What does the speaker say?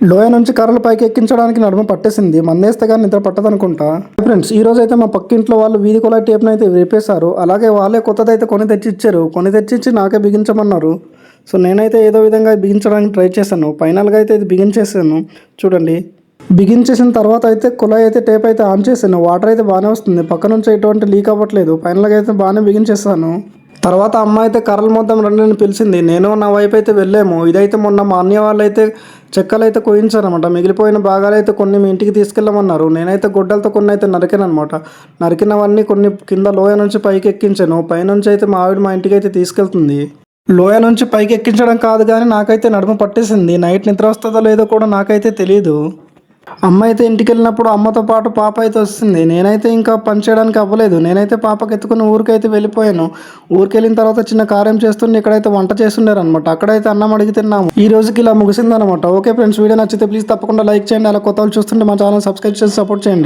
లోయ నుంచి కర్రలు పైకి ఎక్కించడానికి నడుము పట్టేసింది. మందేస్తే కానీ నిద్ర పట్టదనుకుంటా. ఫ్రెండ్స్, ఈ రోజు అయితే మా పక్కింట్లో వాళ్ళు వీధి కుళాయి టేప్ని అయితే వేపేశారు. అలాగే వాళ్ళే కొత్తదైతే కొని తెచ్చి ఇచ్చారు. కొని తెచ్చిచ్చి నాకే బిగించమన్నారు. సో నేనైతే ఏదో విధంగా బిగించడానికి ట్రై చేశాను. ఫైనల్గా అయితే ఇది బిగించేసాను. చూడండి, బిగించేసిన తర్వాత అయితే కుళాయి అయితే టేప్ అయితే ఆన్ చేశాను. వాటర్ అయితే బాగానే వస్తుంది. పక్క నుంచి ఎటువంటి లీక్ అవ్వట్లేదు. ఫైనల్గా అయితే బాగానే బిగించేసాను. తర్వాత అమ్మ అయితే కర్రలు మొత్తం రండి పిలిచింది. నేను నా వైపు అయితే వెళ్ళాము. ఇదైతే మొన్న మా అన్నయ్య వాళ్ళు అయితే చెక్కలు అయితే కోయించారనమాట. మిగిలిపోయిన భాగాలు అయితే కొన్ని మీ ఇంటికి తీసుకెళ్ళమన్నారు. నేనైతే గొడ్డలతో కొన్ని అయితే నరికాను అనమాట. నరికినవన్నీ కొన్ని కింద లోయ నుంచి పైకి ఎక్కించాను. పైనుంచి అయితే మా ఆవిడ మా ఇంటికి అయితే తీసుకెళ్తుంది. లోయ నుంచి పైకి ఎక్కించడం కాదు కానీ నాకైతే నడుము పట్టేసింది. నైట్ నిద్ర వస్తుందో లేదో కూడా నాకైతే తెలియదు. అమ్మ అయితే ఇంటికి వెళ్ళినప్పుడు అమ్మతో పాటు పాప అయితే వస్తుంది. నేనైతే ఇంకా పని చేయడానికి అవ్వలేదు. నేనైతే పాపకి ఎత్తుకుని ఊరికైతే వెళ్ళిపోయాను. ఊరికి వెళ్ళిన తర్వాత చిన్న కార్యం చేస్తుండే ఇక్కడైతే వంట చేస్తుండారు అనమాట. అక్కడైతే అన్నం అడిగి తిన్నాము. ఈ రోజుకి ఇలా ముగిసిందనమాట. ఓకే ఫ్రెండ్స్, వీడియో నచ్చితే ప్లీజ్ తప్పకుండా లైక్ చేయండి. అలా కొత్త వాళ్ళు చూస్తుంటే మా ఛానల్ సబ్స్క్రైబ్ చేసి సపోర్ట్ చేయండి.